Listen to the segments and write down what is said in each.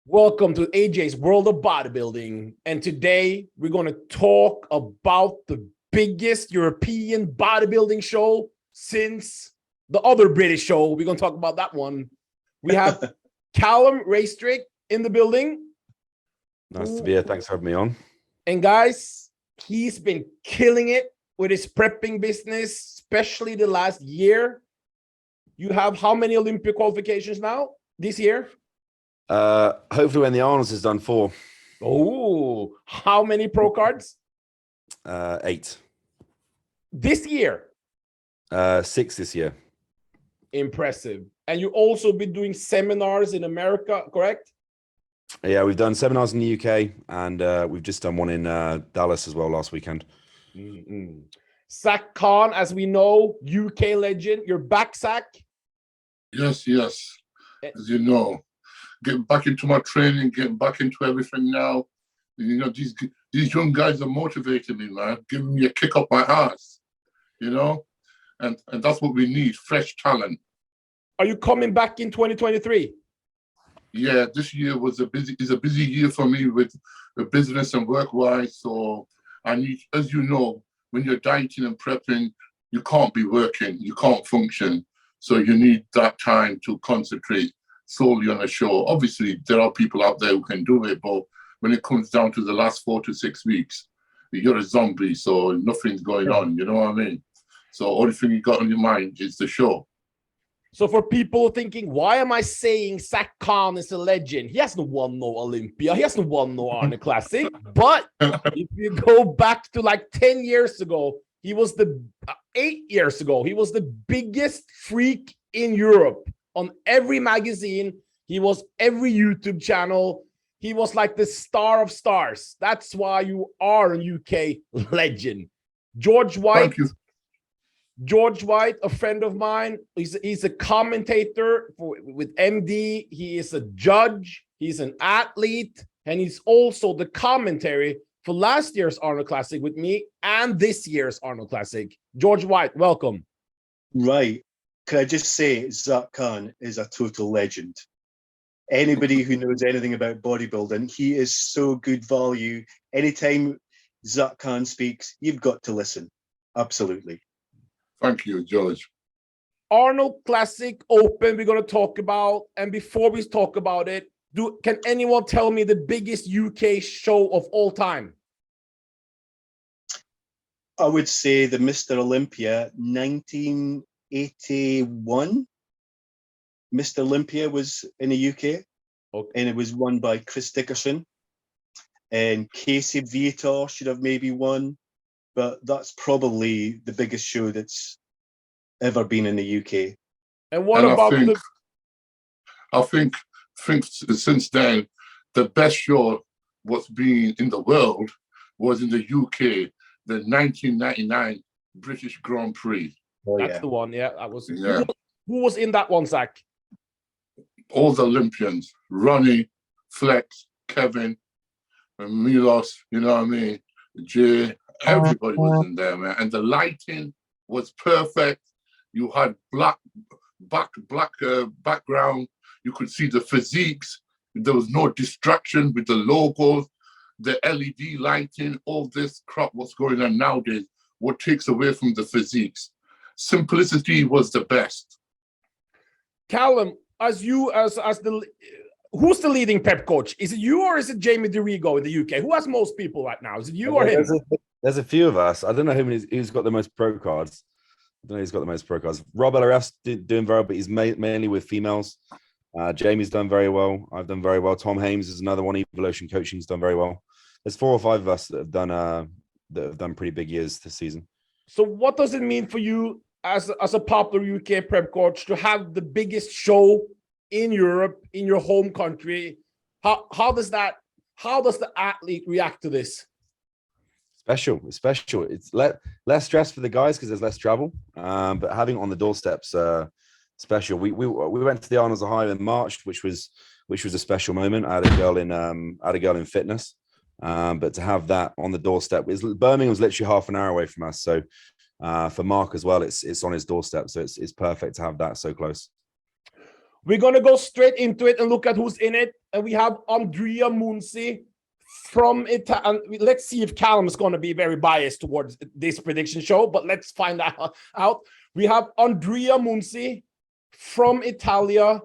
Welcome to AJ's World of Bodybuilding. And today we're going to talk about the biggest European bodybuilding show since the other British show. We're going to talk about that one. We have Calum Raistrick in the building. Nice to be here. Thanks for having me on. And guys, he's been killing it with his prepping business, especially the last year. You have how many Olympic qualifications now this year? Hopefully when the Arnolds is done 4. Oh, how many pro cards? 8. This year? 6 this year. Impressive. And you also been doing seminars in America, correct? Yeah, we've done seminars in the UK, and we've just done one in Dallas as well last weekend. Zack Khan, as we know, UK legend. You're back, Zack? Yes. As you know, getting back into my training, getting back into everything now. You know, these young guys are motivating me, man, giving me a kick up my ass, you know? And that's what we need, fresh talent. Are you coming back in 2023? Yeah, this year is a busy year for me with the business and work-wise. So I need, as you know, when you're dieting and prepping, you can't be working, you can't function. So you need that time to concentrate solely on a show. Obviously, there are people out there who can do it, but when it comes down to the last 4 to 6 weeks, you're a zombie, so nothing's going on, you know what I mean? So only thing you got on your mind is the show. So for people thinking, why am I saying Zack Khan is a legend? He hasn't won no Olympia. He hasn't won no ARNOLD Classic. But if you go back to like 10 years ago, he was 8 years ago, he was the biggest freak in Europe. On every magazine, he was every YouTube channel. He was like the star of stars. That's why you are a UK legend. George Whyte. George Whyte, a friend of mine, he's a commentator with MD. He is a judge. He's an athlete. And he's also the commentary for last year's ARNOLD Classic with me and this year's ARNOLD Classic. George Whyte, welcome. Right. Can I just say Zack Khan is a total legend. Anybody who knows anything about bodybuilding, he is so good value. Anytime Zack Khan speaks, you've got to listen. Absolutely. Thank you, George. ARNOLD Classic Open, we're going to talk about. And before we talk about it, can anyone tell me the biggest UK show of all time? I would say the Mr. Olympia 1981. Mr. Olympia was in the UK, okay. And it was won by Chris Dickerson. And Casey Viator should have maybe won. But that's probably the biggest show that's ever been in the UK. And what about I think since then, the best show what's been in the world was in the UK, the 1999 British Grand Prix. Oh, that's the one, yeah. That was. Yeah. Who was in that one, Zack? All the Olympians: Ronnie, Flex, Kevin, and Milos. You know what I mean? Jay. Everybody was in there, man, and the lighting was perfect. You had black background. You could see the physiques. There was no distraction with the logos, the LED lighting, all this crap. What's going on nowadays? What takes away from the physiques? Simplicity was the best. Calum, who's the leading prep coach? Is it you or is it Jamie DeRigo in the UK? Who has most people right now? Is it you or him? There's a few of us. I don't know who's got the most pro cards. I don't know who's got the most pro cards. Rob LRF's doing very well, but he's mainly with females. Jamie's done very well. I've done very well. Tom Hames is another one. Evolution Coaching's done very well. There's 4 or 5 of us that have done pretty big years this season. So what does it mean for you as a popular UK prep coach to have the biggest show in Europe, in your home country? How does the athlete react to this? Special. It's less stress for the guys because there's less travel, but having it on the doorsteps special. We went to the Arnold's High in March, which was a special moment. I had a girl in fitness, but to have that on the doorstep, Birmingham was literally half an hour away from us. So for Mark as well, it's on his doorstep, so it's perfect to have that so close. We're going to go straight into it and look at who's in it. And we have Andrea Munsey from Italy. Let's see if Calum is going to be very biased towards this prediction show, but let's find out. We have Andrea Munsey from Italia.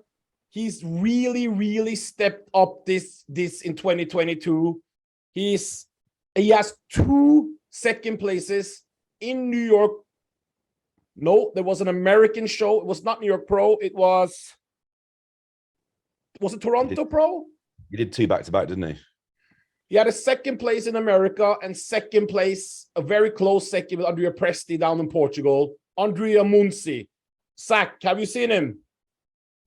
He's really, really stepped up this in 2022. He has 2 second places in New York. No, there was an American show. It was not New York Pro. It was it Toronto Pro? He did 2 back-to-back, didn't he? He had a second place in America and second place, a very close second with Andrea Presti down in Portugal. Andrea Munsey. Zack, have you seen him?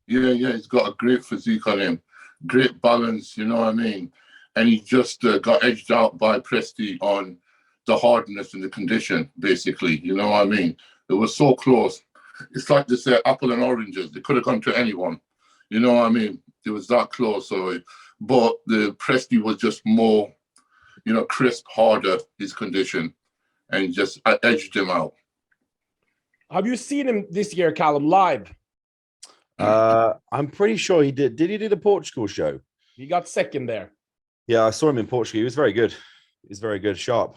Yeah, he's got a great physique on him. Great balance, you know what I mean? And he just got edged out by Presti on the hardness and the condition, basically. You know what I mean? It was so close. It's like they say apple and oranges. They could have gone to anyone. You know what I mean? It was that close. But the Presti was just more, crisp, harder, his condition, and just edged him out. Have you seen him this year, Calum, live? I'm pretty sure he did. Did he do the Portugal show? He got second there. Yeah, I saw him in Portugal. He was very good. He's very good, sharp.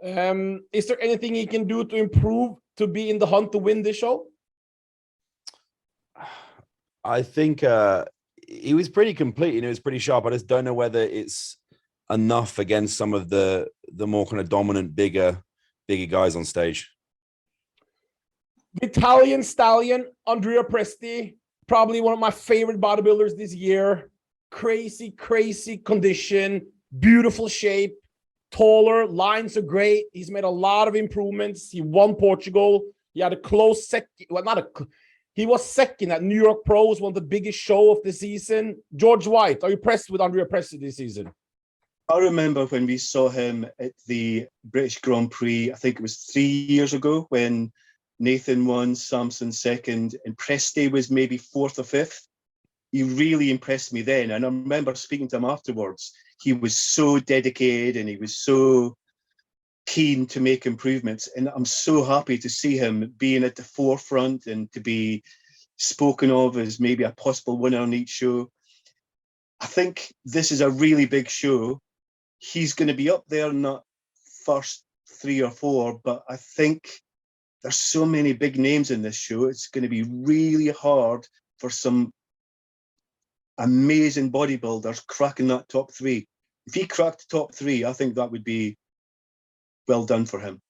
Is there anything he can do to improve to be in the hunt to win this show? I think he was pretty complete and he was pretty sharp. I just don't know whether it's enough against some of the more kind of dominant, bigger guys on stage. Italian stallion, Andrea Presti, probably one of my favorite bodybuilders this year. Crazy condition, beautiful shape, taller, lines are great. He's made a lot of improvements. He won Portugal. He had a close second. Well, he was second at New York Pros, one of the biggest show of the season. George Whyte, are you impressed with Andrea Presti this season? I remember when we saw him at the British Grand Prix, I think it was 3 years ago, when Nathan won, Samson second, and Presti was maybe 4th or 5th. He really impressed me then. And I remember speaking to him afterwards. He was so dedicated and he was so keen to make improvements. And I'm so happy to see him being at the forefront and to be spoken of as maybe a possible winner on each show. I think this is a really big show. He's going to be up there in that first 3 or 4, but I think there's so many big names in this show. It's going to be really hard for some amazing bodybuilders cracking that top 3. If he cracked the top 3, I think that would be well done for him.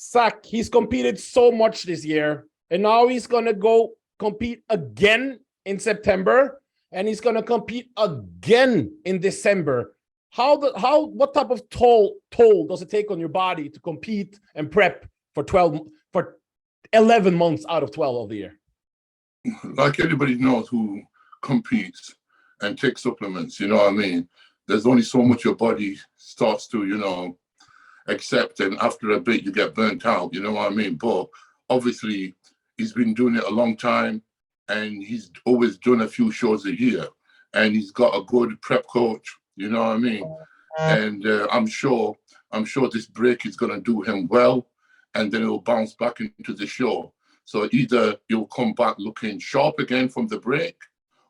Zack, he's competed so much this year, and now he's going to go compete again in September, and he's going to compete again in December. What type of toll does it take on your body to compete and prep for 11 months out of 12 of the year? Like anybody knows who competes and takes supplements, you know what I mean? There's only so much your body starts to, accept, and after a bit you get burnt out, you know what I mean? But obviously he's been doing it a long time and he's always done a few shows a year and he's got a good prep coach, you know what I mean? And I'm sure this break is going to do him well, and then he'll bounce back into the show. So either he'll come back looking sharp again from the break,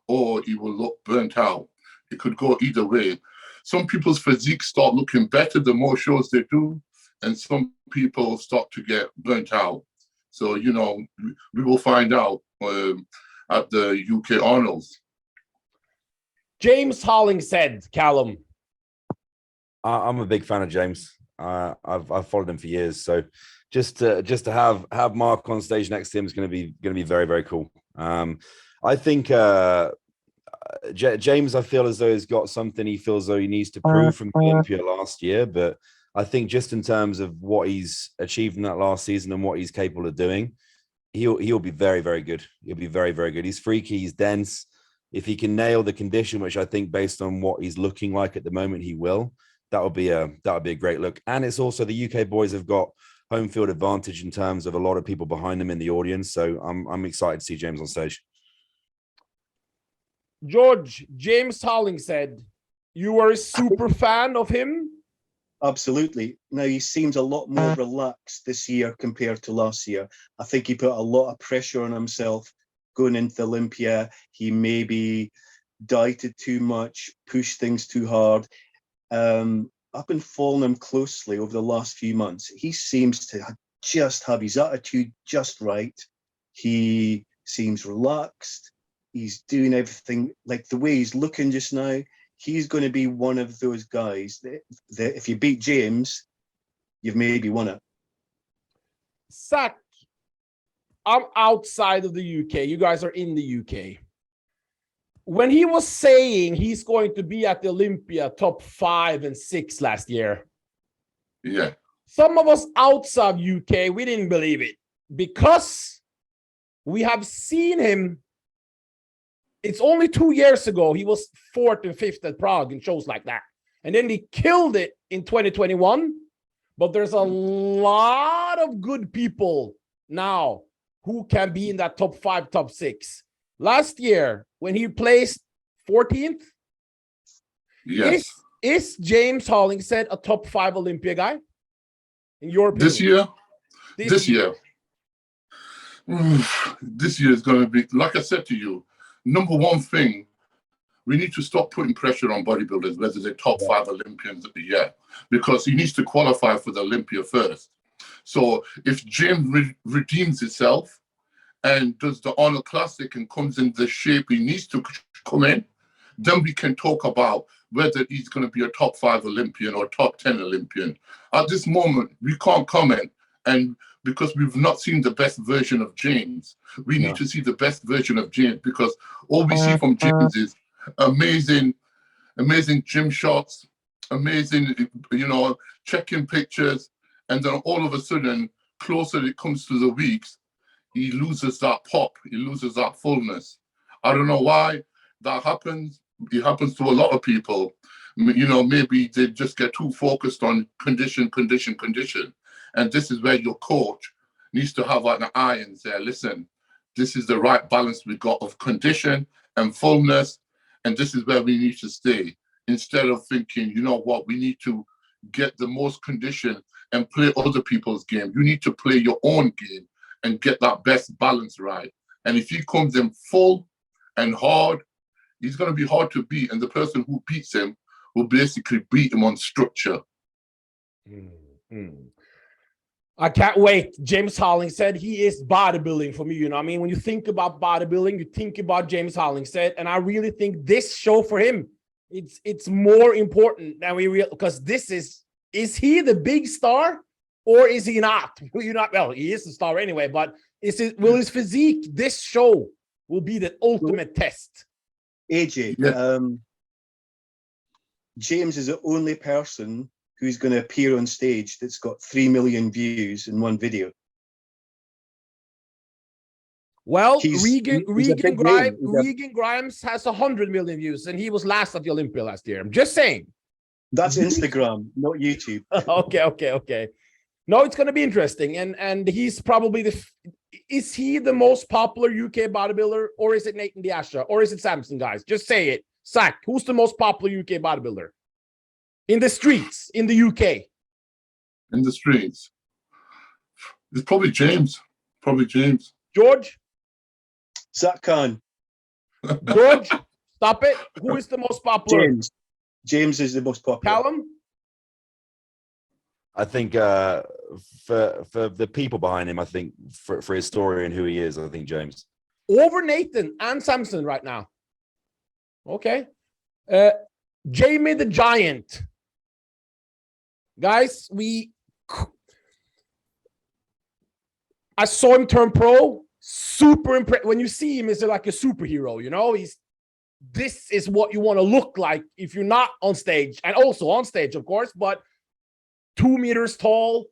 or he will look burnt out. It could go either way. Some people's physique start looking better the more shows they do, and some people start to get burnt out. So, we will find out at the UK Arnolds. James Hollingshead, Calum. I'm a big fan of James. I've followed him for years, so just to have Mark on stage next to him is going to be very, very cool. I think James, I feel as though he's got something he feels though he needs to prove from Olympia last year, but I think just in terms of what he's achieved in that last season and what he's capable of doing, he'll be very, very good. He'll be very, very good. He's freaky, he's dense. If he can nail the condition, which I think based on what he's looking like at the moment, he will. That would be a great look. And it's also the UK boys have got home field advantage in terms of a lot of people behind them in the audience. So I'm excited to see James on stage. George, James Hollingshead, you were a super fan of him? Absolutely. Now, he seems a lot more relaxed this year compared to last year. I think he put a lot of pressure on himself going into Olympia, he maybe dieted too much, pushed things too hard. I've been following him closely over the last few months. He seems to just have his attitude just right. He seems relaxed. He's doing everything, like the way he's looking just now. He's going to be one of those guys that if you beat James, you've maybe won it. Zack, I'm outside of the UK. You guys are in the UK. When he was saying he's going to be at the Olympia top 5 and 6 last year, yeah, some of us outside UK, we didn't believe it because we have seen him. It's only 2 years ago he was 4th and 5th at Prague in shows like that, and then he killed it in 2021. But there's a lot of good people now who can be in that top 5, top 6. Last year, when he placed 14th, yes. Is James Hollingshead a top 5 Olympia guy? In your opinion? This year? This year. This year is going to be, like I said to you, number one thing, we need to stop putting pressure on bodybuilders, whether they're top 5 Olympians of the year, because he needs to qualify for the Olympia first. So if James redeems himself and does the ARNOLD Classic and comes in the shape he needs to come in, then we can talk about whether he's going to be a top 5 Olympian or top 10 Olympian. At this moment, we can't comment, and because we've not seen the best version of James. We need to see the best version of James, because all we see from James is amazing gym shots, amazing, checking pictures, and then all of a sudden, closer it comes to the weeks, he loses that pop, he loses that fullness. I don't know why that happens. It happens to a lot of people. Maybe they just get too focused on condition. And this is where your coach needs to have an eye and say, listen, this is the right balance we got of condition and fullness, and this is where we need to stay. Instead of thinking, you know what, we need to get the most condition and play other people's game. You need to play your own game and get that best balance right. And if he comes in full and hard, he's going to be hard to beat. And the person who beats him will basically beat him on structure. I can't wait. James Hollingshead, he is bodybuilding for me. You know what I mean? When you think about bodybuilding, you think about James Hollingshead. And I really think this show for him, it's more important than we realize, because this is he the big star or is he not? Well, he is the star anyway, but will his physique, this show will be the ultimate test. AJ, James is the only person who's going to appear on stage that's got 3 million views in one video. Well, Regan Grimes has 100 million views, and he was last at the Olympia last year. I'm just saying. That's Instagram, not YouTube. Okay. No, it's going to be interesting, and he's probably is he the most popular UK bodybuilder, or is it Nathan Diasha, or is it Samson, guys? Just say it. Zack, who's the most popular UK bodybuilder? In the streets, in the UK. In the streets. It's probably James. George? Zack Khan. George, stop it. Who is the most popular? James is the most popular. Calum? I think for the people behind him, I think for Historian who he is, I think James. Over Nathan and Samson right now. Okay. Jamie the Giant. Guys, I saw him turn pro. Super impressed. When you see him, he's like a superhero, this is what you want to look like if you're not on stage, and also on stage, of course, but 2 meters tall,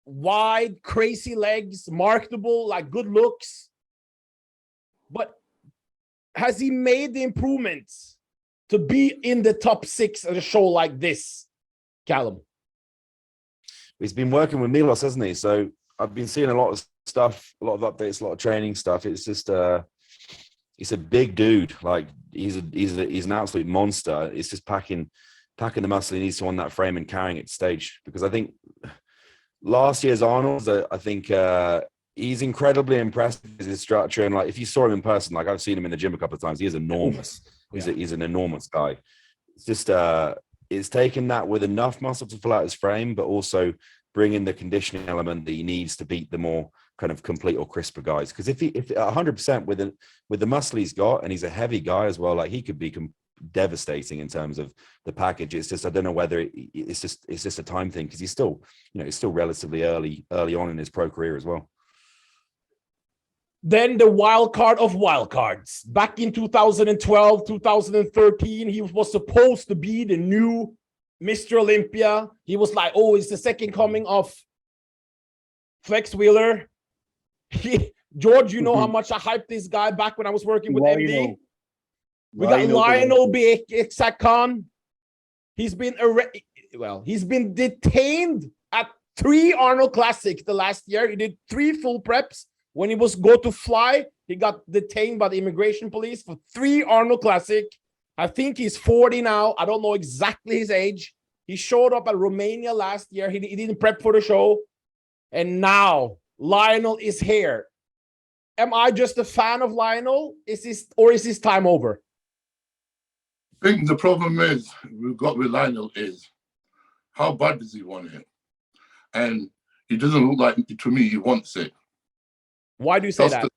wide, crazy legs, marketable, like good looks. But has he made the improvements to be in the top 6 at a show like this, Calum? He's been working with Milos, hasn't he? So I've been seeing a lot of stuff, a lot of updates, a lot of training stuff. It's just he's a big dude. Like he's an absolute monster. It's just packing the muscle he needs to on that frame and carrying it to stage. Because I think last year's Arnold, I think he's incredibly impressive with his structure. And like, if you saw him in person, like I've seen him in the gym a couple of times, he is enormous. He's an enormous guy. It's just, it's taken that with enough muscle to fill out his frame, but also bring in the conditioning element that he needs to beat the more kind of complete or crisper guys. Because if 100% with the muscle he's got, and he's a heavy guy as well, like he could be devastating in terms of the package. It's just, I don't know whether it's just a time thing, because he's still relatively early on in his pro career as well. Then the wild card of wild cards. Back in 2012, 2013, he was supposed to be the new Mr. Olympia. He was like, oh, it's the second coming of Flex Wheeler. George, you know how much I hyped this guy back when I was working with MD. We got Lionel Beyeke, Zack. He's been detained at 3 Arnold Classic the last year. He did 3 full preps. When he was go to fly, he got detained by the immigration police for 3 Arnold Classic. I think he's 40 now. I don't know exactly his age. He showed up at Romania last year. He didn't prep for the show. And now Lionel is here. Am I just a fan of Lionel? Is his time over? I think the problem is we've got with Lionel is how bad does he want it? And he doesn't look like, to me, he wants it. Why do you say that?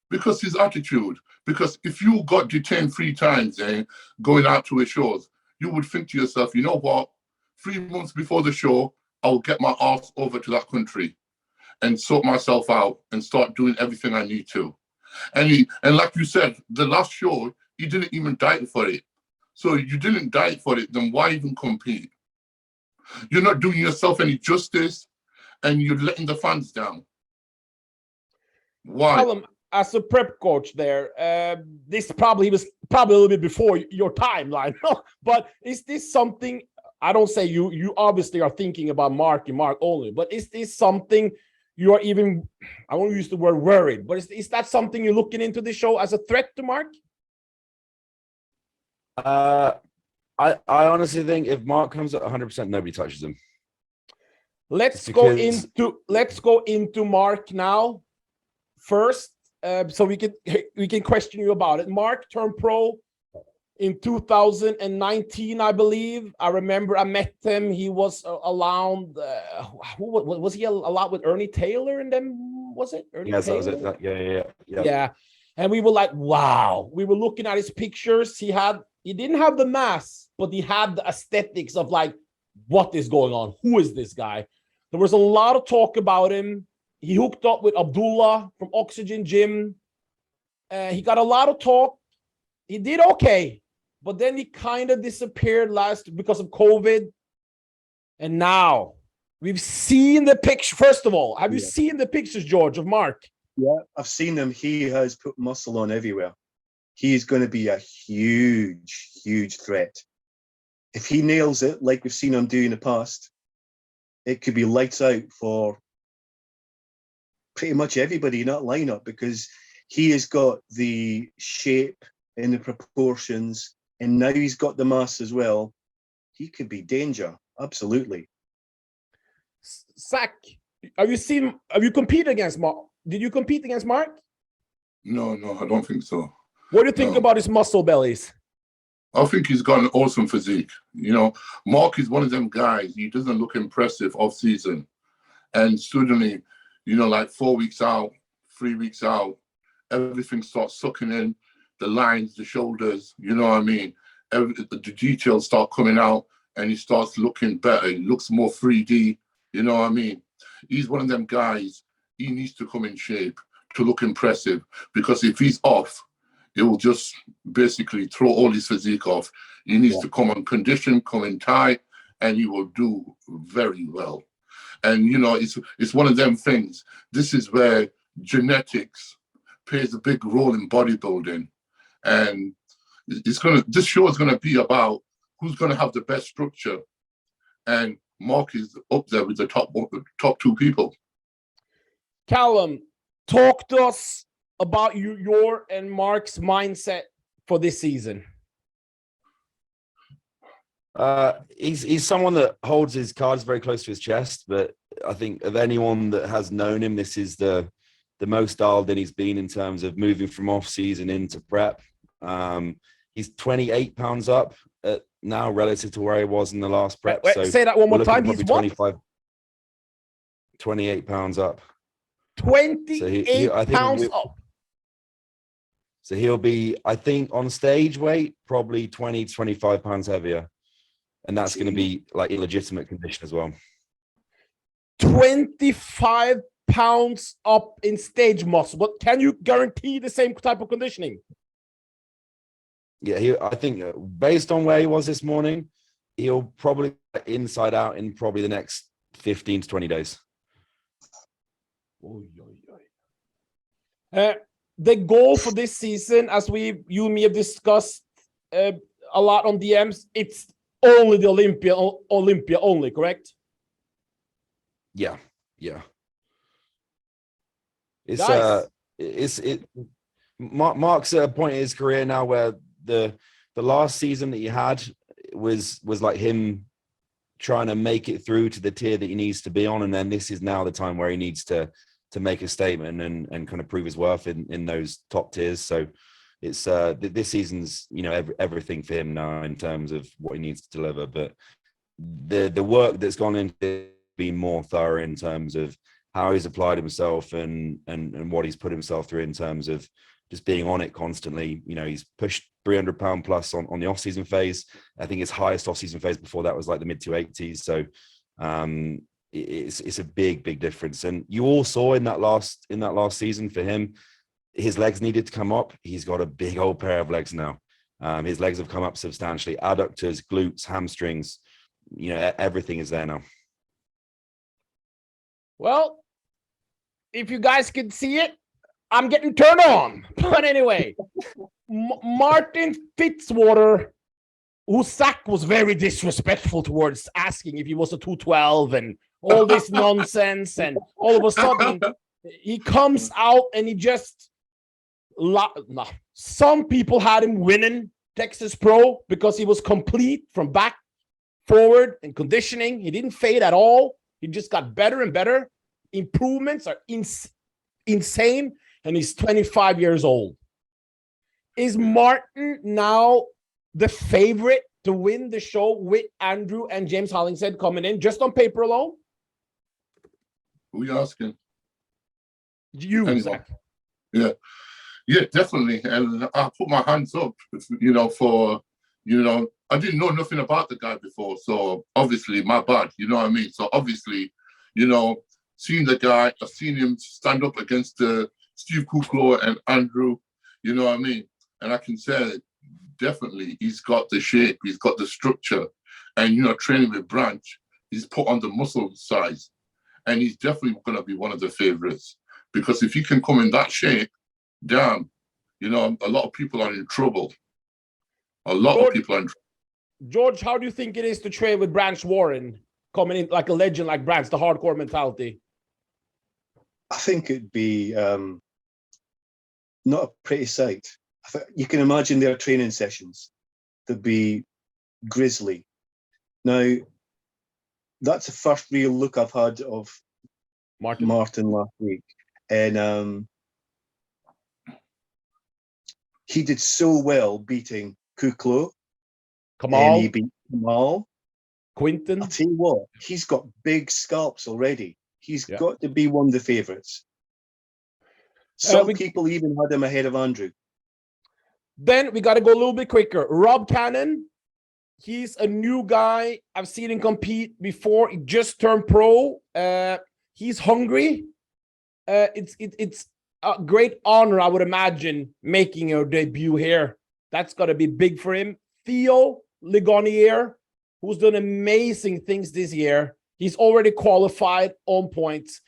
Because his attitude. Because if you got detained 3 times and going out to his shows, you would think to yourself, you know what? 3 months before the show, I'll get my ass over to that country and sort myself out and start doing everything I need to. And like you said, the last show, he didn't even diet for it. So you didn't diet for it, then why even compete? You're not doing yourself any justice, and you're letting the fans down. Why? Calum, as a prep coach there, this probably was a little bit before your timeline. But is this something, I don't say you obviously are thinking about Mark and Mark only, but is this something you are even, I won't use the word worried, but is that something you're looking into the show as a threat to Mark? I honestly think if Mark comes at 100%, nobody touches him. Let's go into Mark now first, so we can question you about it. Mark turned pro in 2019, I believe. I remember I met him. He was allowed. Was he allowed with Ernie Taylor and them? Was it Ernie? Yes, Taylor? that was it. Yeah. And we were like, wow. We were looking at his pictures. He didn't have the mass, but he had the aesthetics of like, what is going on? Who is this guy? There was a lot of talk about him. He hooked up with Abdullah from Oxygen Gym. He got a lot of talk. He did okay, but then he kind of disappeared because of COVID. And now we've seen the picture. First of all, have you seen the pictures, George, of Mark? Yeah, I've seen them. He has put muscle on everywhere. He's going to be a huge, huge threat. If he nails it, like we've seen him do in the past, it could be lights out for pretty much everybody in that lineup, because he has got the shape and the proportions, and now he's got the mass as well. He could be danger, absolutely. Zack, have you competed against Mark? Did you compete against Mark? No, I don't think so. What do you think about his muscle bellies? I think he's got an awesome physique. You know, Mark is one of them guys, he doesn't look impressive off season. And suddenly, you know, like 4 weeks out, 3 weeks out, everything starts sucking in, the lines, the shoulders, you know what I mean? The details start coming out and he starts looking better. He looks more 3D, you know what I mean? He's one of them guys, he needs to come in shape to look impressive, because if he's off, it will just basically throw all his physique off. He needs to come on condition, come in tight, and he will do very well. And, you know, it's one of them things. This is where genetics plays a big role in bodybuilding. And this show is going to be about who's going to have the best structure. And Mark is up there with the top 2 people. Calum, talk to us about your and Mark's mindset for this season. He's someone that holds his cards very close to his chest, but I think of anyone that has known him, this is the most dialed in he's been in terms of moving from off season into prep. He's 28 pounds up now relative to where he was in the last prep. Wait, so say that one more time. He's what? 28 pounds up. 28 pounds up. So he'll be, I think, on stage weight, probably 20 to 25 pounds heavier. And that's going to be like illegitimate condition as well. 25 pounds up in stage muscle. But can you guarantee the same type of conditioning? Yeah, I think based on where he was this morning, he'll probably inside out in probably the next 15 to 20 days. The goal for this season, as you and me have discussed a lot on DMs, it's only the Olympia only, correct? Yeah. Mark's at a point in his career now where the last season that he had was like him trying to make it through to the tier that he needs to be on, and then this is now the time where he needs to make a statement and kind of prove his worth in those top tiers. So it's this season's everything for him now in terms of what he needs to deliver. But the work that's gone into being more thorough in terms of how he's applied himself and what he's put himself through in terms of just being on it constantly. He's pushed 300 pound plus on the off season phase. I think his highest off season phase before that was like the mid 280s. So it's a big difference. And you all saw in that last season for him, his legs needed to come up. He's got a big old pair of legs now. His legs have come up substantially. Adductors, glutes, hamstrings, everything is there now. Well, if you guys could see it, I'm getting turned on. But anyway, Martin Fitzwater, who Zack was very disrespectful towards, asking if he was a 212 and all this nonsense, and all of a sudden he comes out and he just some people had him winning Texas Pro because he was complete from back, forward, and conditioning. He didn't fade at all. He just got better and better. Improvements are insane, and he's 25 years old. Is Martin now the favorite to win the show with Andrew and James Hollingshead coming in just on paper alone? Who are you asking? You, Zack. Yeah, definitely. And I put my hands up, I didn't know nothing about the guy before. So obviously, my bad, you know what I mean? So obviously, seeing the guy, I've seen him stand up against Steve Kuklo and Andrew, you know what I mean? And I can say, definitely, he's got the shape, he's got the structure. And, training with Branch, he's put on the muscle size. And he's definitely going to be one of the favorites. Because if he can come in that shape, damn, a lot of people are in trouble. A lot of people are in trouble. George, how do you think it is to train with Branch Warren, coming in like a legend like Branch, the hardcore mentality? I think it'd be not a pretty sight. You can imagine their training sessions. They'd be grisly. Now, that's the first real look I've had of Martin last week. And he did so well beating Kuklo. Kamal. And he beat Kamal. Quinton. I'll tell you what, he's got big scalps already. He's got to be one of the favourites. Some people even had him ahead of Andrew. Then we got to go a little bit quicker. Rob Cannon, he's a new guy. I've seen him compete before. He just turned pro. He's hungry. It's a great honor, I would imagine, making your debut here. That's got to be big for him. Theo Ligonier, who's done amazing things this year. He's already qualified on points.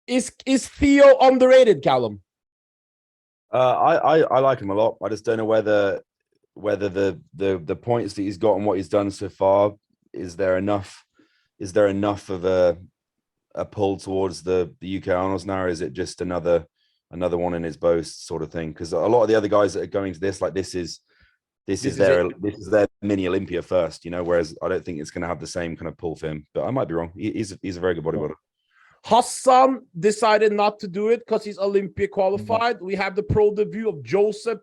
Is Theo underrated, Calum? I like him a lot. I just don't know whether the points that he's got and what he's done so far, is there enough of a pull towards the UK Arnolds now, or is it just another one in his boast sort of thing? Because a lot of the other guys that are going to this, like this is their mini Olympia first, whereas I don't think it's going to have the same kind of pull for him. But I might be wrong. He's a very good bodybuilder. Hassan decided not to do it because he's Olympia qualified. We have the pro debut of Joseph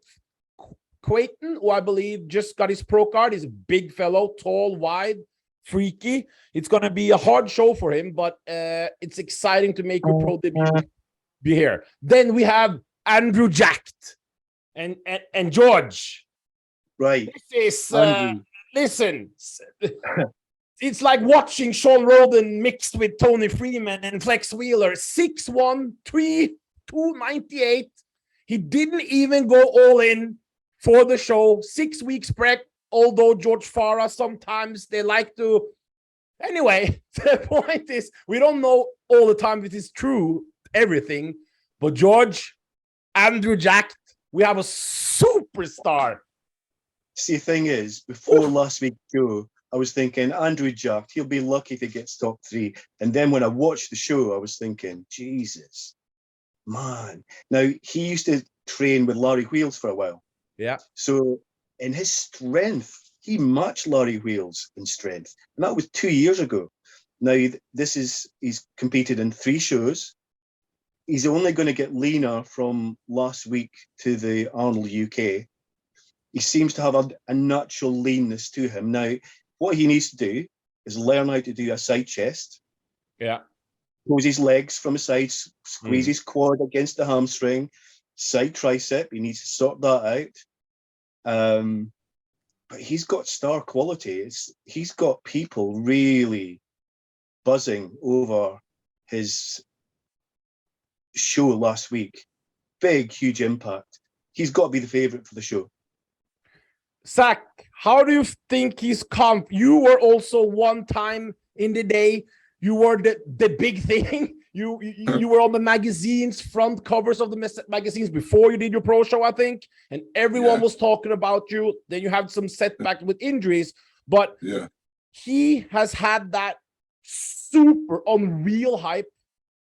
Quayton, who I believe just got his pro card. He's a big fellow, tall, wide, freaky. It's going to be a hard show for him, but it's exciting to make your pro debut be here. Then we have Andrew Jacked and George. Right. This is, listen, it's like watching Sean Roden mixed with Tony Freeman and Flex Wheeler. 6'1", 298. He didn't even go all in for the show. 6 weeks prep, although George Farah, sometimes they like to. Anyway, the point is, we don't know all the time if it is true, everything. But George, Andrew Jacked, we have a superstar. See, the thing is, before last week's show, I was thinking, Andrew Jack, he'll be lucky if he gets top 3. And then when I watched the show, I was thinking, Jesus, man. Now, he used to train with Larry Wheels for a while. Yeah. So in his strength, he matched Larry Wheels in strength. And that was 2 years ago. Now, he's competed in 3 shows. He's only going to get leaner from last week to the Arnold UK. He seems to have a natural leanness to him. Now, what he needs to do is learn how to do a side chest. Yeah. Pose his legs from the side, squeeze his quad against the hamstring, side tricep. He needs to sort that out. But he's got star quality. He's got people really buzzing over his show last week. Big, huge impact. He's got to be the favorite for the show. Zack, how do you think he's come? You were also one time in the day, you were the big thing. You were on the magazines, front covers of the magazines before you did your pro show, I think. And everyone was talking about you. Then you had some setback with injuries. But he has had that super unreal hype.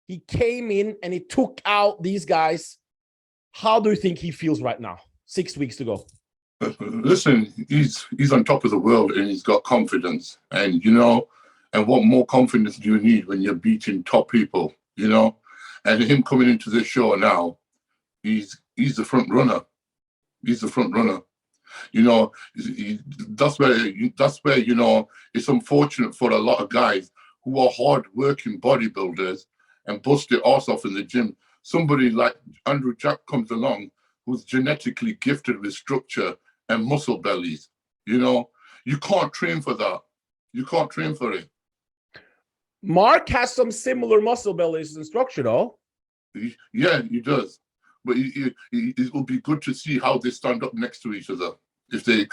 He came in and he took out these guys. How do you think he feels right now? 6 weeks to go. Listen, he's on top of the world and he's got confidence. And, you know, and what more confidence do you need when you're beating top people, you know? And him coming into this show now, he's the front runner. He's the front runner. You know, that's where, you know, it's unfortunate for a lot of guys who are hard-working bodybuilders and bust their arse off in the gym. Somebody like Andrew Jack comes along who's genetically gifted with structure and muscle bellies. You know, you can't train for that. You can't train for it. Mark has some similar muscle bellies and structure, though. Yeah, he does. But it will be good to see how they stand up next to each other if they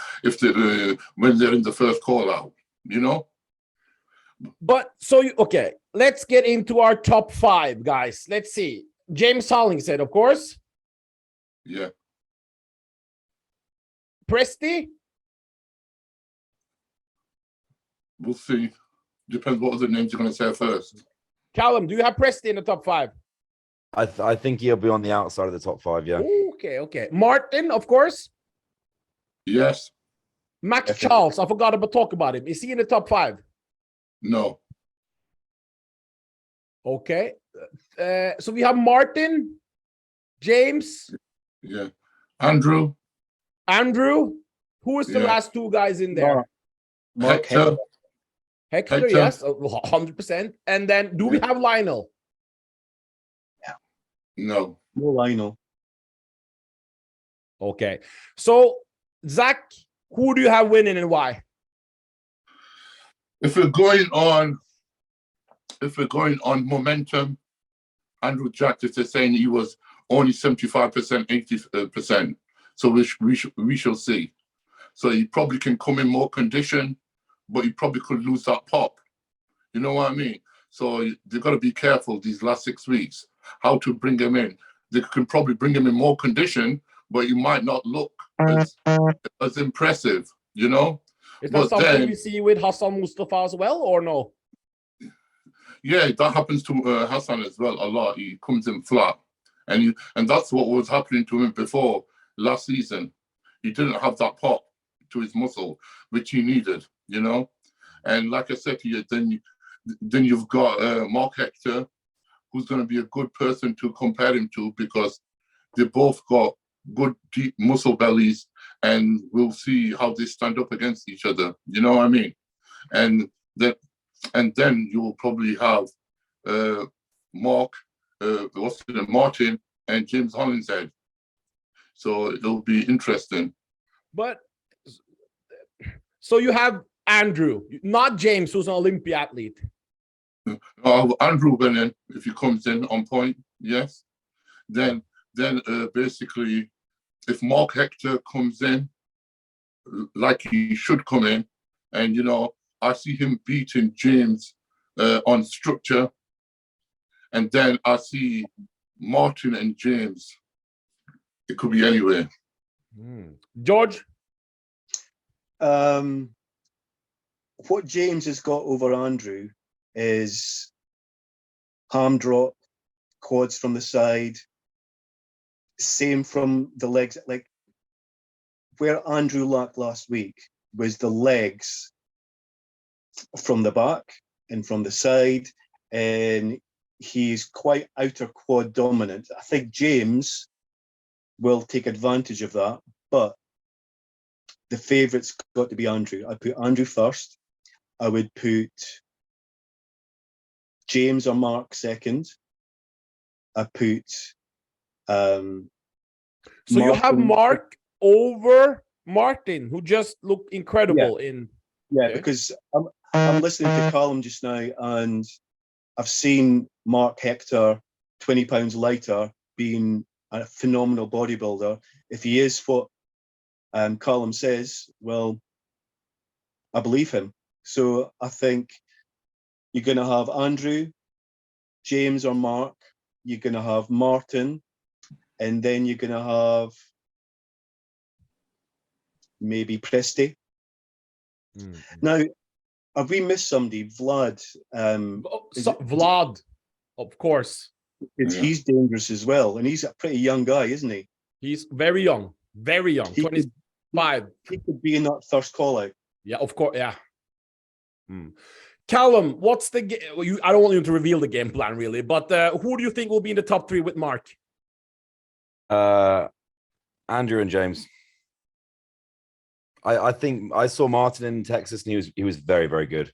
when they're in the first call out. You know. But so okay, let's get into our top 5, guys. Let's see. James Hollingshead, of course. Yeah. Presti? We'll see. Depends what other names you're going to say first. Calum, do you have Presti in the top 5? I think he'll be on the outside of the top 5, yeah. Okay. Martin, of course. Yes. Max Charles, I forgot to talk about him. Is he in the top 5? No. Okay. So we have Martin, James. Yeah. Andrew. Who is the last 2 guys in there? Mark Hector, yes, 100%. And then do we have Lionel? No. No Lionel. Okay. So, Zack, who do you have winning and why? If we're going on momentum, Andrew Jack is saying he was only 75%, 80%. So we shall see. So he probably can come in more condition, but he probably could lose that pop. You know what I mean? So they've got to be careful these last 6 weeks, how to bring him in. They can probably bring him in more condition, but he might not look as impressive, you know? Is that something we see with Hassan Mustafa as well, or no? Yeah, that happens to Hassan as well a lot. He comes in flat. And that's what was happening to him before last season. He didn't have that pop to his muscle, which he needed, you know? And like I said to you, then you've got Mark Hector, who's going to be a good person to compare him to, because they both got good deep muscle bellies, and we'll see how they stand up against each other. You know what I mean? And then you will probably have Martin and James Hollingshead. So it'll be interesting. But so you have Andrew, not James, who's an Olympia athlete. Andrew winning if he comes in on point, yes. Then basically, if Mark Hector comes in like he should come in, and I see him beating James on structure, and then I see Martin and James. It could be anywhere. George? What James has got over Andrew is arm drop, quads from the side, same from the legs. Like where Andrew lacked last week was the legs from the back and from the side, and he's quite outer quad dominant. I think James will take advantage of that, but the favourite's got to be Andrew. I put Andrew first. I would put James or Mark second. I put so Martin. You have Mark over Martin, who just looked incredible because I'm listening to Calum just now, and I've seen Mark Hector 20 pounds lighter being a phenomenal bodybuilder. If he is what Calum says, well, I believe him. So I think you're going to have Andrew, James or Mark, you're going to have Martin, and then you're going to have maybe Presti. Now, have we missed somebody? Vlad. Vlad, of course. He's dangerous as well, and he's a pretty young guy, isn't he? He's very young, 25. He could be in that first call out. Yeah, of course, yeah. Calum, what's the game? I don't want you to reveal the game plan, really, but who do you think will be in the top 3 with Mark? Andrew and James. I think I saw Martin in Texas, and he was very, very good.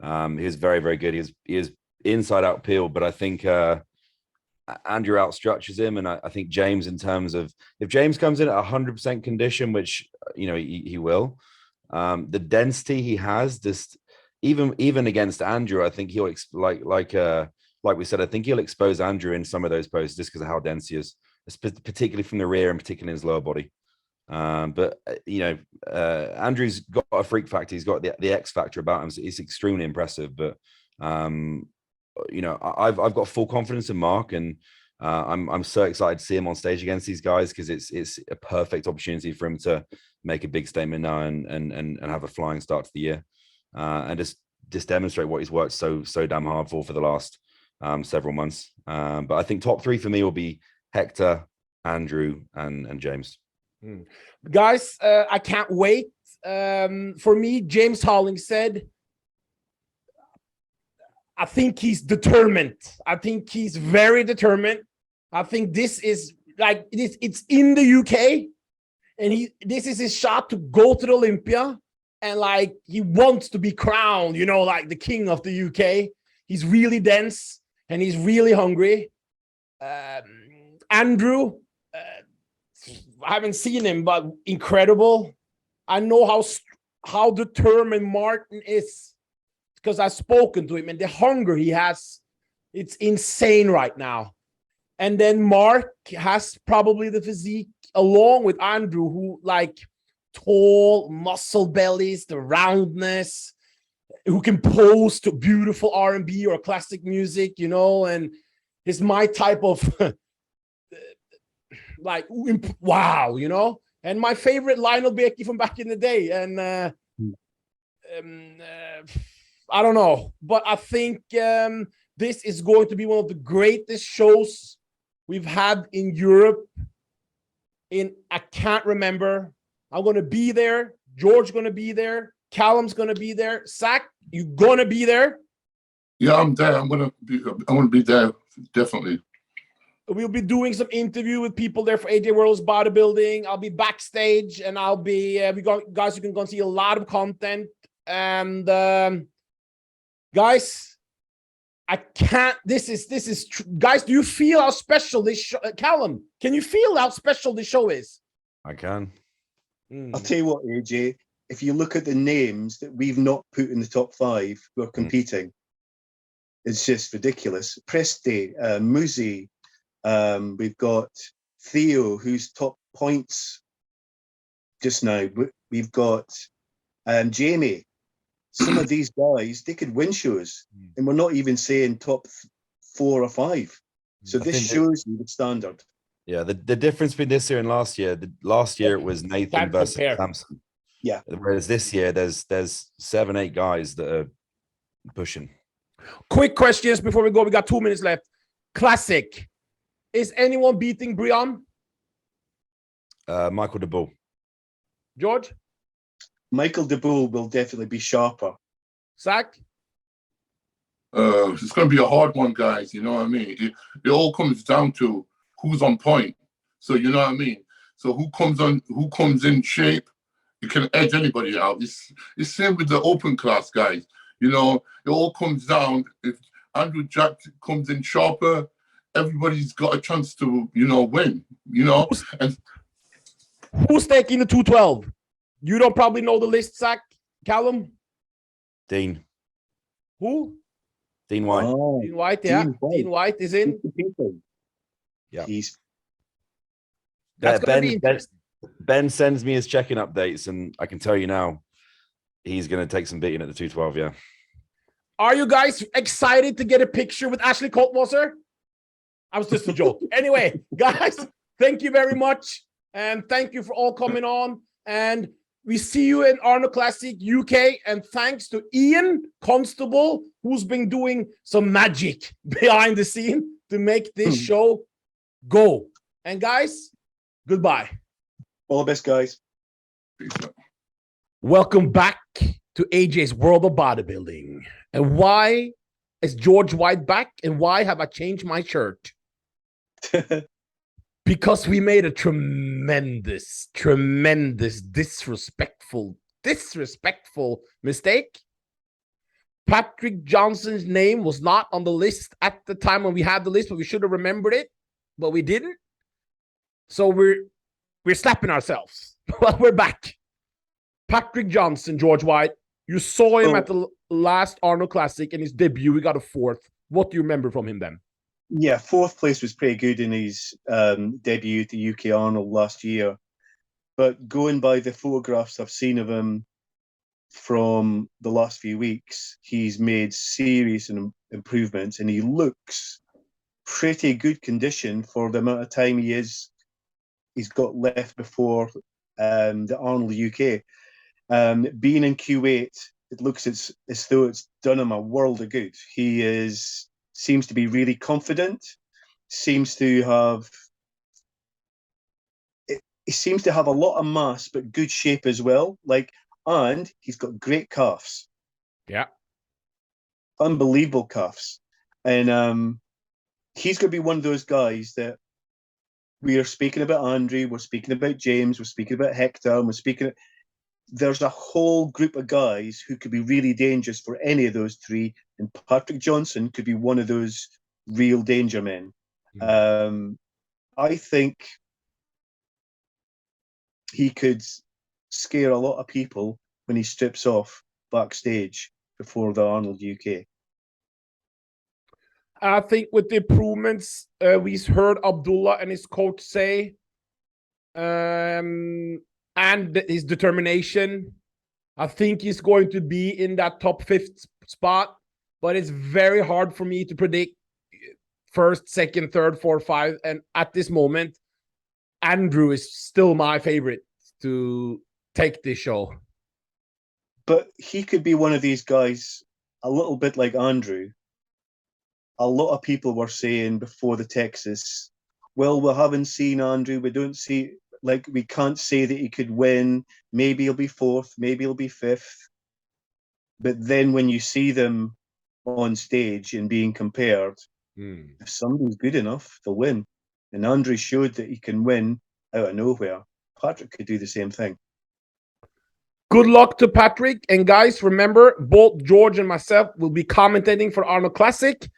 He was very, very good. He is inside out peeled, but I think Andrew outstructures him, and I think James, in terms of if James comes in at 100% condition, which he will, the density he has, just even against Andrew, I think he'll like we said, I think he'll expose Andrew in some of those poses just because of how dense he is, particularly from the rear and particularly in his lower body. But Andrew's got a freak factor. He's got the X factor about him. So he's extremely impressive. But I've got full confidence in Mark, and I'm so excited to see him on stage against these guys, because it's a perfect opportunity for him to make a big statement now and have a flying start to the year, and just demonstrate what he's worked so damn hard for the last several months. But I think top 3 for me will be Hector, Andrew, and James. Guys, I can't wait. For me, James Hollingshead, I think he's determined. I think he's very determined. I think this is like it's in the UK, and this is his shot to go to the Olympia, and like he wants to be crowned, like the king of the UK. He's really dense and he's really hungry. Andrew, I haven't seen him, but incredible. I know how determined Martin is, because I've spoken to him, and the hunger he has, it's insane right now. And then Mark has probably the physique, along with Andrew, who like tall muscle bellies, the roundness, who can pose to beautiful R&B or classic music, and is my type of like, wow, and my favorite Lionel Beyeke from back in the day. And I don't know, but I think this is going to be one of the greatest shows we've had in Europe I can't remember. I'm going to be there. George going to be there. Calum's going to be there. Zack, you're going to be there. Yeah, I'm there. I'm gonna be there definitely. We'll be doing some interview with people there for AJ World's Bodybuilding. I'll be backstage, and I'll be guys. You can go and see a lot of content. And guys, I can't. This is guys. Do you feel how special this show? Calum, can you feel how special this show is? I can. I'll tell you what, AJ. If you look at the names that we've not put in the top 5 who are competing, it's just ridiculous. Presti, Munsey. We've got Theo, who's top points just now. We've got Jamie. Some of these guys, they could win shows, and we're not even saying top 4 or 5. So this shows you the standard. Yeah, the difference between this year and last year. Last year it was Nathan versus Samson. Yeah. Whereas this year there's 7, 8 guys that are pushing. Quick questions before we go. We got 2 minutes left. Classic. Is anyone beating Brian? Michael de Bull. George? Michael de Bull will definitely be sharper. Zack? It's going to be a hard one, guys. You know what I mean? It all comes down to who's on point. So you know what I mean? So who comes in shape, you can edge anybody out. It's same with the open class guys. You know, it all comes down. If Andrew Jack comes in sharper, everybody's got a chance to, win. And who's taking the 212? You don't probably know the list, Zack. Calum? Dean. Who? Dean Whyte. Oh, Dean Whyte, yeah. Dean Whyte is in. Yeah. That's going to be interesting. Ben sends me his check-in updates, and I can tell you now, he's going to take some beating at the 212, yeah. Are you guys excited to get a picture with Ashley Coltwasser? I was just a joke. Anyway, guys, thank you very much. And thank you for all coming on. And we see you in ARNOLD Classic UK. And thanks to Ian Constable, who's been doing some magic behind the scene to make this show go. And guys, goodbye. All the best, guys. Welcome back to AJ's World of Bodybuilding. And why is George Whyte back? And why have I changed my shirt? Because we made a tremendous disrespectful mistake. Patrick Johnson's name was not on the list at the time when we had the list, but we should have remembered it, but we didn't. So we're slapping ourselves. But we're back. Patrick Johnson, George Whyte. You saw him at the last ARNOLD Classic in his debut. We got a 4th. What do you remember from him then? Yeah, 4th place was pretty good in his debut at the UK Arnold last year. But going by the photographs I've seen of him from the last few weeks, he's made serious improvements, and he looks pretty good condition for the amount of time he's got left before the Arnold UK. Being in Q8, it looks as though it's done him a world of good. He seems to be really confident, seems to have a lot of mass, but good shape as well. And he's got great calves. Yeah. Unbelievable calves. And he's going to be one of those guys that we are speaking about Andrew, we're speaking about James, we're speaking about Hector, and there's a whole group of guys who could be really dangerous for any of those 3, and Patrick Johnson could be one of those real danger men. I think he could scare a lot of people when he strips off backstage before the Arnold UK. I think with the improvements we heard Abdullah and his coach say, and his determination, I think he's going to be in that top 5th spot, but it's very hard for me to predict 1st, 2nd, 3rd, 4th, 5th. And at this moment, Andrew is still my favorite to take this show. But he could be one of these guys, a little bit like Andrew. A lot of people were saying before the Texas, well, we haven't seen Andrew, we don't see... we can't say that he could win. Maybe he'll be 4th, maybe he'll be 5th. But then when you see them on stage and being compared. If somebody's good enough, they'll win. And Andre showed that he can win out of nowhere. Patrick could do the same thing. Good luck to Patrick. And guys, remember, both George and myself will be commentating for Arnold Classic.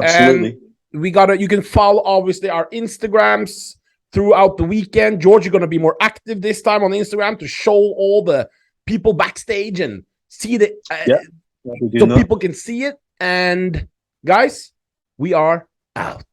Absolutely. And you can follow, obviously, our Instagrams throughout the weekend. George, you're going to be more active this time on Instagram to show all the people backstage and see the so people can see it. And guys, we are out.